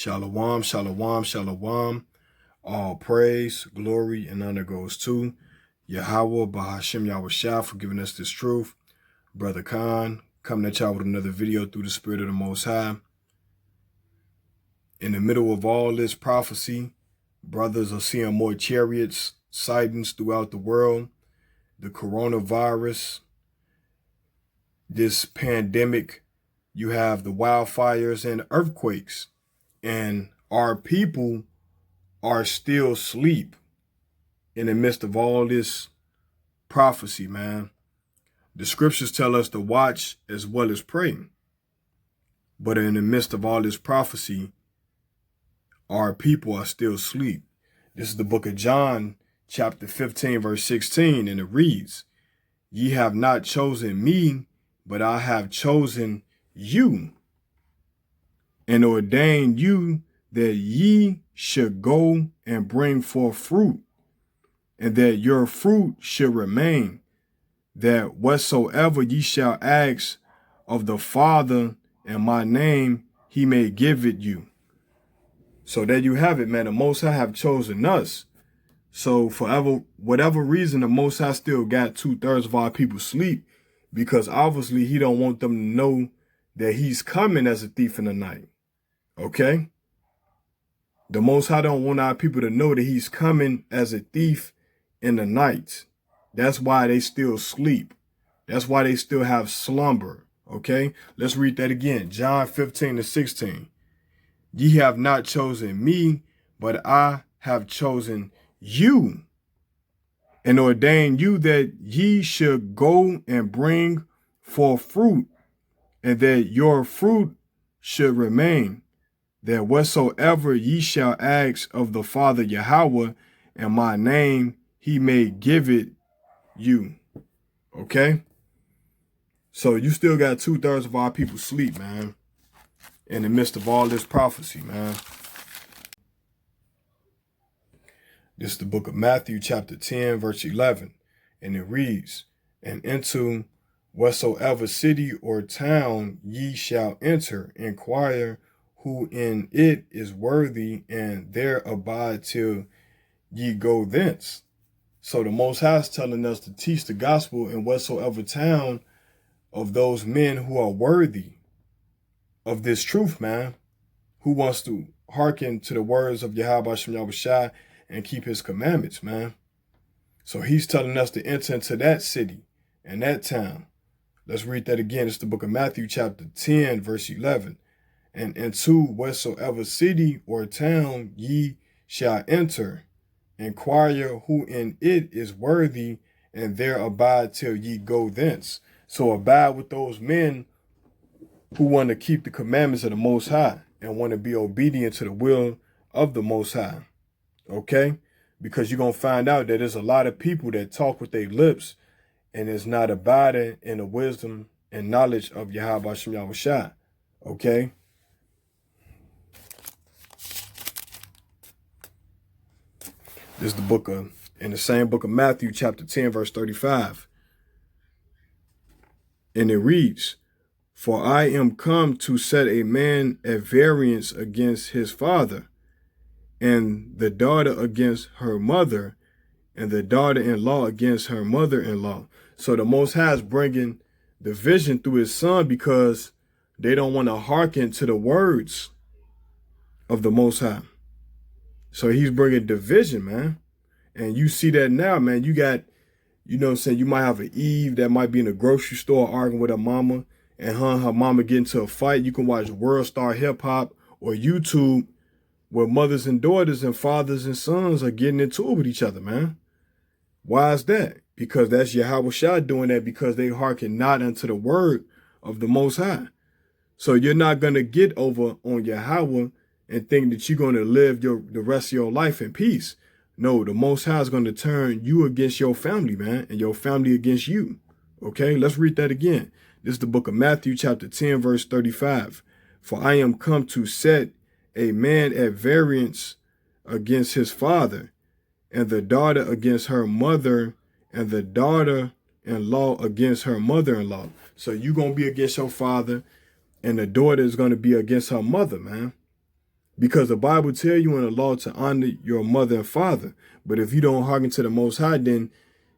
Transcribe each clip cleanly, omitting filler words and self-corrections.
Shalom, shalom, shalom. All praise, glory, and honor goes to Yahweh, Bahashim Yahushua, for giving us this truth. Brother Khan, coming at y'all with another video through the Spirit of the Most High. In the middle of all this prophecy, brothers are seeing more chariots, sightings throughout the world. The coronavirus, this pandemic, you have the wildfires and earthquakes. And our people are still asleep in the midst of all this prophecy, man. The scriptures tell us to watch as well as pray. But in the midst of all this prophecy, our people are still asleep. This is the book of John, chapter 15, verse 16, and it reads, "Ye have not chosen me, but I have chosen you, and ordained you that ye should go and bring forth fruit, and that your fruit should remain, that whatsoever ye shall ask of the Father in my name, he may give it you." So there you have it, man. The Most High have chosen us. So whatever reason, the Most High still got 2/3 of our people sleep, because obviously he don't want them to know that he's coming as a thief in the night. Okay? The Most High don't want our people to know that he's coming as a thief in the night. That's why they still sleep. That's why they still have slumber. Okay? Let's read that again. John 15-16. "Ye have not chosen me, but I have chosen you, and ordained you that ye should go and bring forth fruit, and that your fruit should remain, that whatsoever ye shall ask of the Father Yahweh in my name, he may give it you." Okay? So you still got 2/3 of our people sleep, man, in the midst of all this prophecy, man. This is the book of Matthew, chapter 10, verse 11. And it reads, "And into whatsoever city or town ye shall enter, inquire who in it is worthy, and there abide till ye go thence." So the Most High is telling us to teach the gospel in whatsoever town of those men who are worthy of this truth, man, who wants to hearken to the words of Yahweh Hashem Yahushua and keep his commandments, man. So he's telling us to enter into that city and that town. Let's read that again. It's the book of Matthew, chapter 10, verse 11. "And into whatsoever city or town ye shall enter, inquire who in it is worthy, and there abide till ye go thence." So abide with those men who want to keep the commandments of the Most High and want to be obedient to the will of the Most High. Okay? Because you're going to find out that there's a lot of people that talk with their lips and is not abiding in the wisdom and knowledge of Yahweh Hashem Yahushua. Okay? This is the book of, in the same book of Matthew, chapter 10, verse 35. And it reads, "For I am come to set a man at variance against his father, and the daughter against her mother, and the daughter-in-law against her mother-in-law." So the Most High is bringing division through his son because they don't want to hearken to the words of the Most High. So he's bringing division, man. And you see that now, man. You got, you know what I'm saying, you might have an Eve that might be in a grocery store arguing with her mama, and her mama get into a fight. You can watch World Star Hip Hop or YouTube where mothers and daughters and fathers and sons are getting into it with each other, man. Why is that? Because that's Yahweh Shah doing that, because they hearken not unto the word of the Most High. So you're not going to get over on Yahweh and think that you're going to live the rest of your life in peace. No, the Most High is going to turn you against your family, man, and your family against you. Okay, let's read that again. This is the book of Matthew, chapter 10, verse 35. "For I am come to set a man at variance against his father, and the daughter against her mother, and the daughter-in-law against her mother-in-law." So you're going to be against your father, and the daughter is going to be against her mother, man. Because the Bible tell you in the law to honor your mother and father. But if you don't hearken to the Most High, then,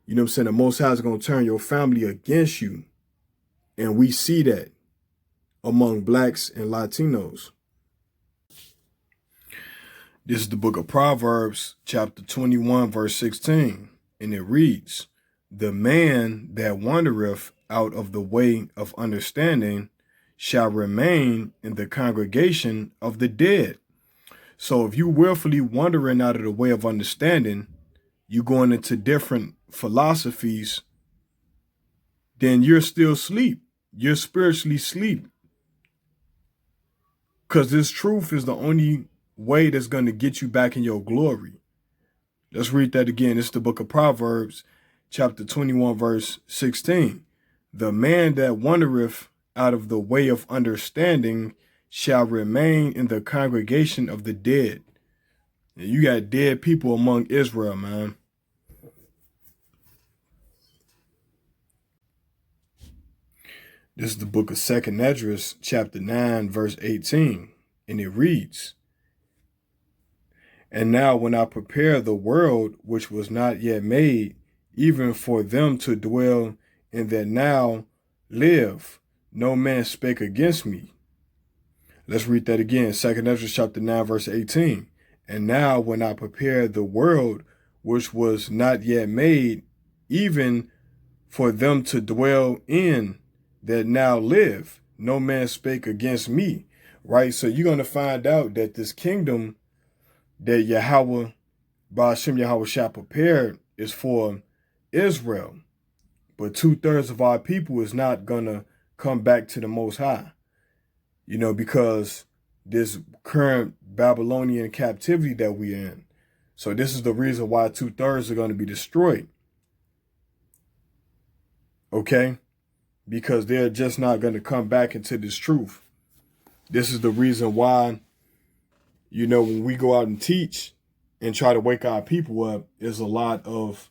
you know what I'm saying, the Most High is going to turn your family against you. And we see that among blacks and Latinos. This is the book of Proverbs, chapter 21, verse 16. And it reads, "The man that wandereth out of the way of understanding shall remain in the congregation of the dead." So if you willfully wandering out of the way of understanding, you going into different philosophies, then you're still asleep. You're spiritually asleep. Because this truth is the only way that's going to get you back in your glory. Let's read that again. It's the book of Proverbs, chapter 21, verse 16. "The man that wandereth out of the way of understanding shall remain in the congregation of the dead." And you got dead people among Israel, man. This is the book of 2nd Esdras, chapter 9, verse 18. And it reads, "And now when I prepare the world which was not yet made, even for them to dwell in that now live, no man spake against me." Let's read that again. 2nd Esdras chapter 9, verse 18. "And now when I prepare the world which was not yet made, even for them to dwell in that now live, no man spake against me." Right? So you're going to find out that this kingdom that Yahweh, Ba'ashem Yahweh shall prepare, is for Israel. But 2/3 of our people is not going to come back to the Most High. You know, because this current Babylonian captivity that we're in. So this is the reason why 2/3 are going to be destroyed. Okay? Because they're just not going to come back into this truth. This is the reason why, you know, when we go out and teach and try to wake our people up, there's a lot of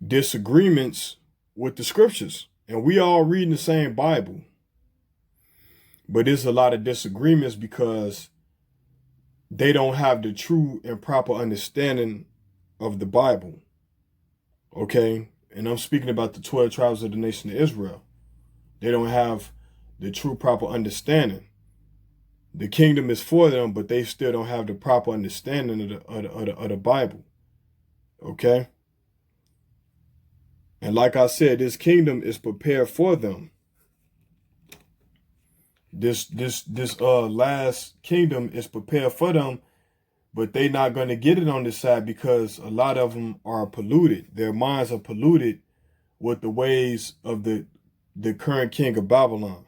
disagreements with the scriptures. And we all reading the same Bible. But there's a lot of disagreements because they don't have the true and proper understanding of the Bible. Okay? And I'm speaking about the 12 tribes of the nation of Israel. They don't have the true proper understanding. The kingdom is for them, but they still don't have the proper understanding of the Bible. Okay? And like I said, this kingdom is prepared for them. This last kingdom is prepared for them, but they're not going to get it on this side because a lot of them are polluted. Their minds are polluted with the ways of the current king of Babylon.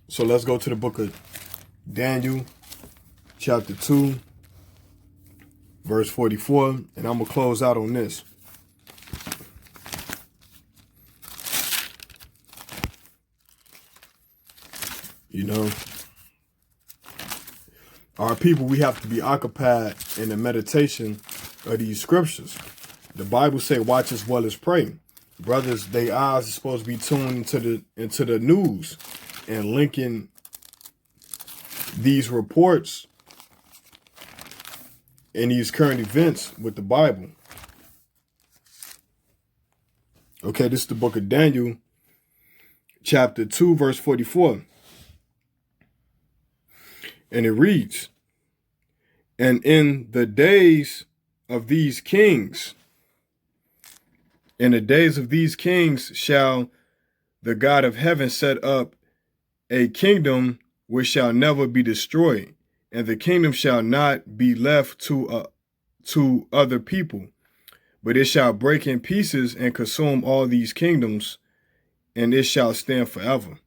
So let's go to the book of Daniel, chapter 2, verse 44, and I'm going to close out on this. You know, our people, we have to be occupied in the meditation of these scriptures. The Bible say, watch as well as pray. Brothers, their eyes are supposed to be tuned into the news and linking these reports and these current events with the Bible. Okay, this is the book of Daniel, chapter 2, verse 44. And it reads, "And in the days of these kings, shall the God of heaven set up a kingdom which shall never be destroyed, and the kingdom shall not be left to other people, but it shall break in pieces and consume all these kingdoms, and it shall stand forever."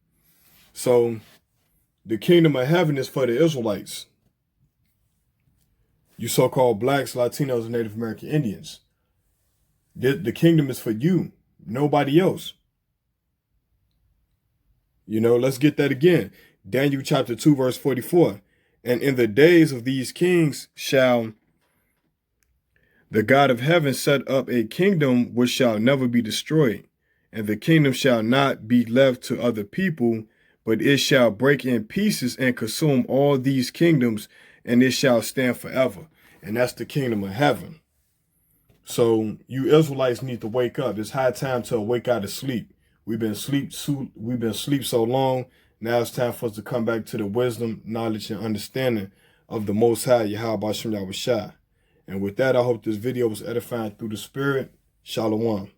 So the kingdom of heaven is for the Israelites. You so-called blacks, Latinos, and Native American Indians. The kingdom is for you, nobody else. You know, let's get that again. Daniel chapter 2, verse 44. "And in the days of these kings shall the God of heaven set up a kingdom which shall never be destroyed, and the kingdom shall not be left to other people, but it shall break in pieces and consume all these kingdoms, and it shall stand forever. And that's the kingdom of heaven. So you Israelites need to wake up. It's high time to wake out of sleep. We've been asleep so long. Now it's time for us to come back to the wisdom, knowledge, and understanding of the Most High, Yahweh Shem Yahushua. And with that, I hope this video was edifying through the Spirit. Shalom.